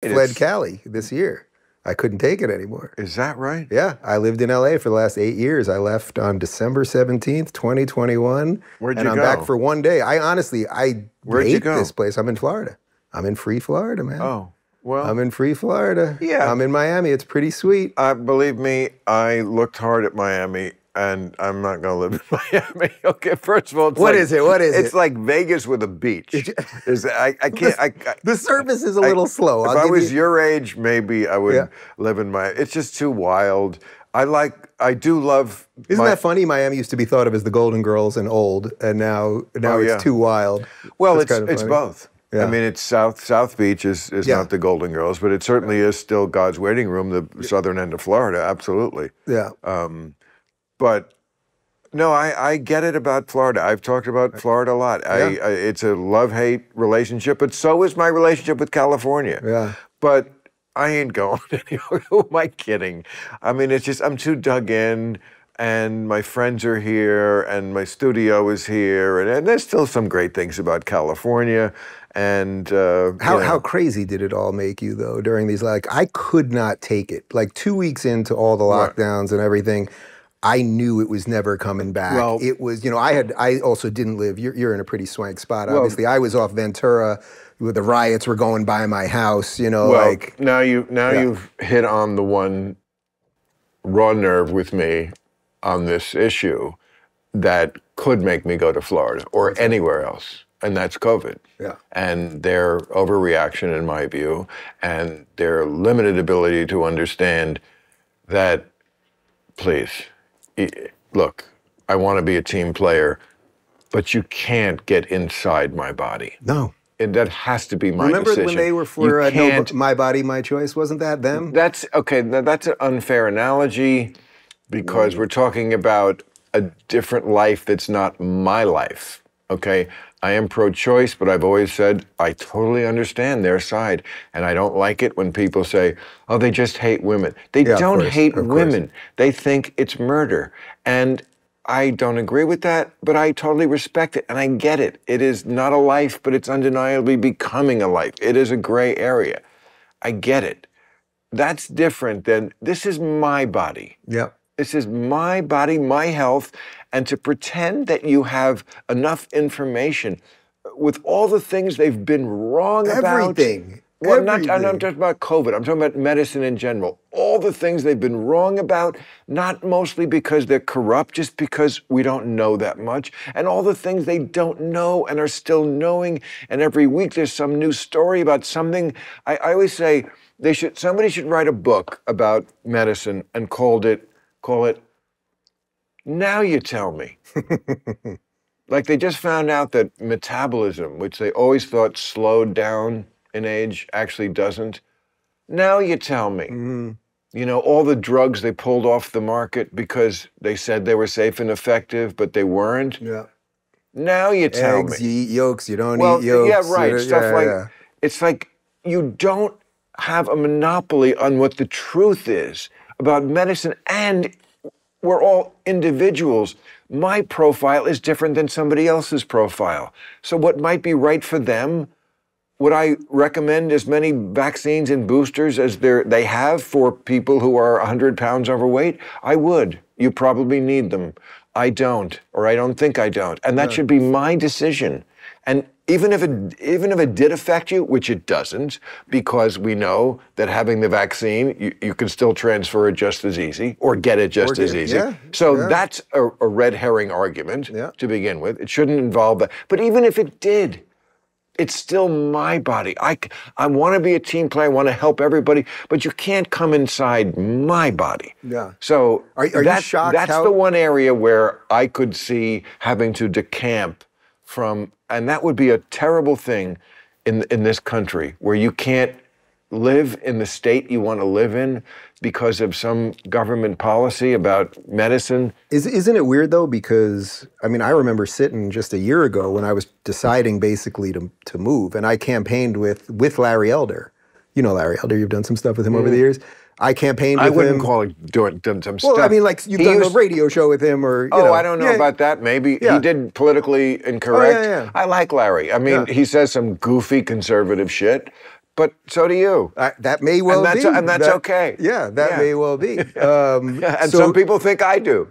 fled Cali this year. I couldn't take it anymore. Is that right? Yeah, I lived in LA for the last 8 years. I left on December 17th, 2021. Where'd you and I'm go? back for 1 day. I honestly Where'd you hate go? this place. I'm in Florida. I'm in free Florida, man. Oh, well. I'm in free Florida. Yeah. I'm in Miami. It's pretty sweet. Believe me, I looked hard at Miami, and I'm not going to live in Miami. Okay, first of all, What is it? It's like Vegas with a beach. I can't. The service is a little slow. If I was your age, maybe I would live in Miami. It's just too wild. I do love. Isn't that funny? Miami used to be thought of as the Golden Girls and old, and now it's too wild. Well, it's it's both. Yeah. I mean, it's South Beach is not the Golden Girls, but it certainly is still God's waiting room, the southern end of Florida, absolutely. Yeah. But no, I get it about Florida. I've talked about Florida a lot. It's a love-hate relationship, but so is my relationship with California. Yeah. But I ain't going anywhere. Who am I kidding? I mean, it's just I'm too dug in, and my friends are here, and my studio is here, and there's still some great things about California. And how crazy did it all make you though during these? Like, I could not take it. Like 2 weeks into all the lockdowns and everything, I knew it was never coming back. Well, it was, I also didn't live. You're in a pretty swank spot, obviously. I was off Ventura, where the riots were going by my house. Now you've hit on the one raw nerve with me on this issue that could make me go to Florida or anywhere else. And that's COVID. Yeah. And their overreaction, in my view, and their limited ability to understand that, please, look, I want to be a team player, but you can't get inside my body. No. That has to be my Remember decision. when they were for My Body, My Choice? Wasn't that them? That's an unfair analogy because we're talking about a different life that's not my life, okay? I am pro-choice, but I've always said I totally understand their side, and I don't like it when people say, oh, they just hate women. They don't hate women. They think it's murder. And I don't agree with that, but I totally respect it, and I get it. It is not a life, but it's undeniably becoming a life. It is a gray area. I get it. That's different than, this is my body. Yeah. This is my body, my health, and to pretend that you have enough information with all the things they've been wrong about. Everything. Well, I'm not talking about COVID. I'm talking about medicine in general. All the things they've been wrong about, not mostly because they're corrupt, just because we don't know that much. And all the things they don't know and are still knowing. And every week there's some new story about something. I always say somebody should write a book about medicine and call it, Now You Tell Me. Like they just found out that metabolism, which they always thought slowed down in age, actually doesn't. Now you tell me. Mm-hmm. All the drugs they pulled off the market because they said they were safe and effective, but they weren't. Yeah. Now you tell me. Eggs, you eat yolks, you don't eat yolks. Yeah, right. It's like you don't have a monopoly on what the truth is about medicine, and we're all individuals. My profile is different than somebody else's profile. So what might be right for them, would I recommend as many vaccines and boosters as they have for people who are 100 pounds overweight? I would. You probably need them. I don't, or I don't think I don't. And that should be my decision. And even if it did affect you, which it doesn't, because we know that having the vaccine, you can still transfer it just as easy or get it just as easy. Yeah, that's a red herring argument to begin with. It shouldn't involve that. But even if it did, it's still my body. I want to be a team player. I want to help everybody, but you can't come inside my body. Yeah. So are you shocked? That's the one area where I could see having to decamp from, and that would be a terrible thing in this country where you can't live in the state you want to live in because of some government policy about medicine. Isn't it weird though? Because I remember sitting just a year ago when I was deciding basically to move, and I campaigned with Larry Elder. You know Larry Elder. You've done some stuff with him over the years. I campaigned with him. I wouldn't call it done some stuff. Well, I mean, like you've done a radio show with him, or I don't know about that. Maybe he did politically incorrect. I like Larry. I mean, he says some goofy conservative shit, but so do you. That may well be. And that's okay. Yeah, that may well be. And some people think I do.